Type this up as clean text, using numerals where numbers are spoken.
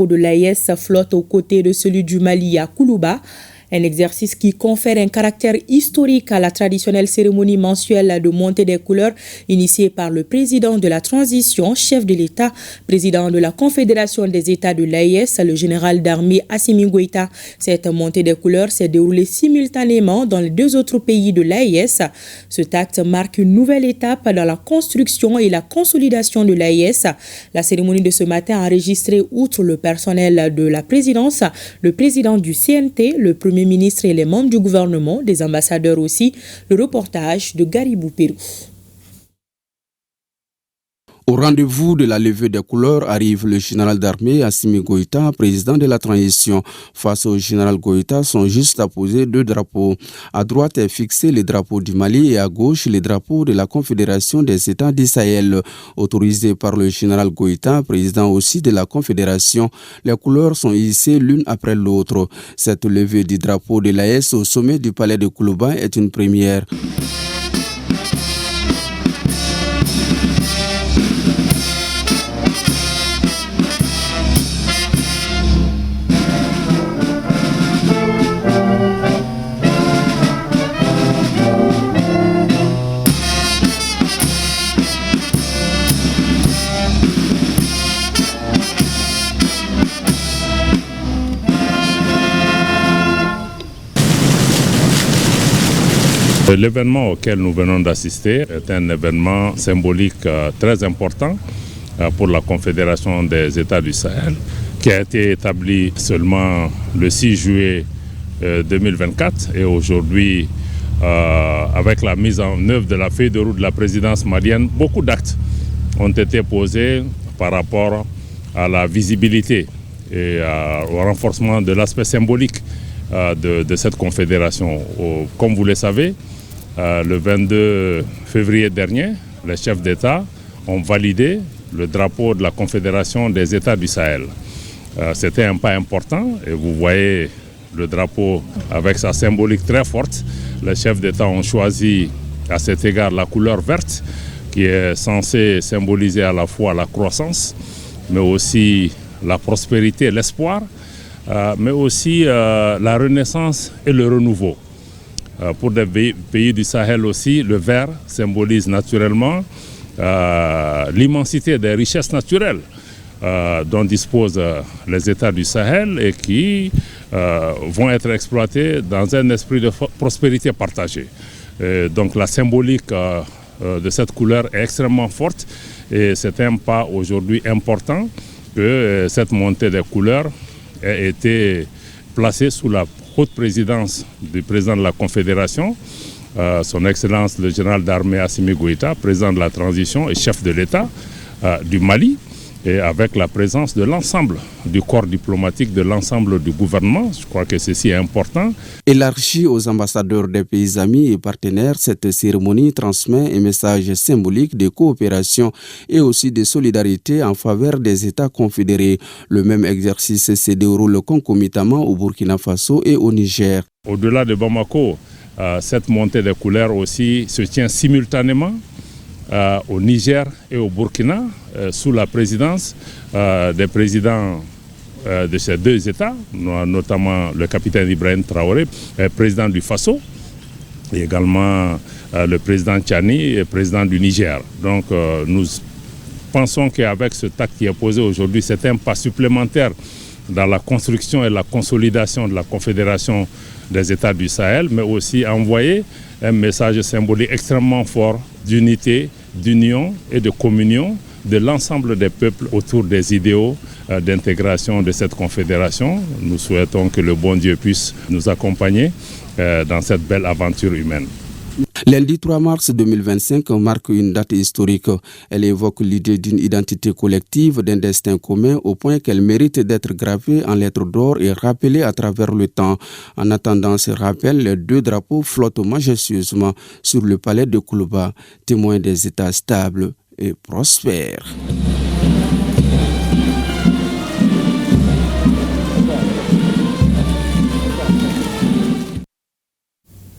de l'AES flotte aux côtés de celui du Mali à Koulouba. Un exercice qui confère un caractère historique à la traditionnelle cérémonie mensuelle de montée des couleurs initiée par le président de la transition, chef de l'État, président de la Confédération des États de l'AES, le général d'armée Assimi Goïta. Cette montée des couleurs s'est déroulée simultanément dans les deux autres pays de l'AES. Cet acte marque une nouvelle étape dans la construction et la consolidation de l'AES. La cérémonie de ce matin a enregistré, outre le personnel de la présidence, le président du CNT, le premier ministre et les membres du gouvernement, des ambassadeurs aussi. Le reportage de Garibou Pérou. Au rendez-vous de la levée des couleurs arrive le général d'armée Assimi Goïta, président de la transition. Face au général Goïta sont juste apposés deux drapeaux. À droite est fixé le drapeau du Mali et à gauche le drapeau de la Confédération des États du Sahel. Autorisé par le général Goïta, président aussi de la Confédération, les couleurs sont hissées l'une après l'autre. Cette levée du drapeau de l'AES au sommet du palais de Koulouba est une première. L'événement auquel nous venons d'assister est un événement symbolique très important pour la Confédération des États du Sahel, qui a été établie seulement le 6 juillet 2024 et aujourd'hui, avec la mise en œuvre de la feuille de route de la présidence malienne, beaucoup d'actes ont été posés par rapport à la visibilité et au renforcement de l'aspect symbolique de cette confédération. Comme vous le savez, le 22 février dernier, les chefs d'État ont validé le drapeau de la Confédération des États du Sahel. C'était un pas important et vous voyez le drapeau avec sa symbolique très forte. Les chefs d'État ont choisi à cet égard la couleur verte qui est censée symboliser à la fois la croissance, mais aussi la prospérité, l'espoir, mais aussi la renaissance et le renouveau. Pour des pays du Sahel aussi, le vert symbolise naturellement l'immensité des richesses naturelles dont disposent les États du Sahel et qui vont être exploitées dans un esprit de prospérité partagée. Donc la symbolique de cette couleur est extrêmement forte et c'est un pas aujourd'hui important que cette montée des couleurs ait été placée sous la haute présidence du président de la Confédération, son Excellence le général d'armée Assimi Goïta, président de la transition et chef de l'État du Mali, et avec la présence de l'ensemble du corps diplomatique, de l'ensemble du gouvernement. Je crois que ceci est important. Élargie aux ambassadeurs des pays amis et partenaires, cette cérémonie transmet un message symbolique de coopération et aussi de solidarité en faveur des États confédérés. Le même exercice se déroule concomitamment au Burkina Faso et au Niger. Au-delà de Bamako, cette montée des couleurs aussi se tient simultanément au Niger et au Burkina, sous la présidence des présidents de ces deux États, notamment le capitaine Ibrahim Traoré, président du Faso, et également le président Tchani, président du Niger. Donc nous pensons qu'avec ce acte qui est posé aujourd'hui, c'est un pas supplémentaire dans la construction et la consolidation de la Confédération des États du Sahel, mais aussi envoyer un message symbolique extrêmement fort d'unité, d'union et de communion de l'ensemble des peuples autour des idéaux d'intégration de cette confédération. Nous souhaitons que le bon Dieu puisse nous accompagner dans cette belle aventure humaine. Lundi 3 mars 2025 marque une date historique. Elle évoque l'idée d'une identité collective, d'un destin commun au point qu'elle mérite d'être gravée en lettres d'or et rappelée à travers le temps. En attendant ce rappel, les deux drapeaux flottent majestueusement sur le palais de Koulouba, témoin des États stables et prospères.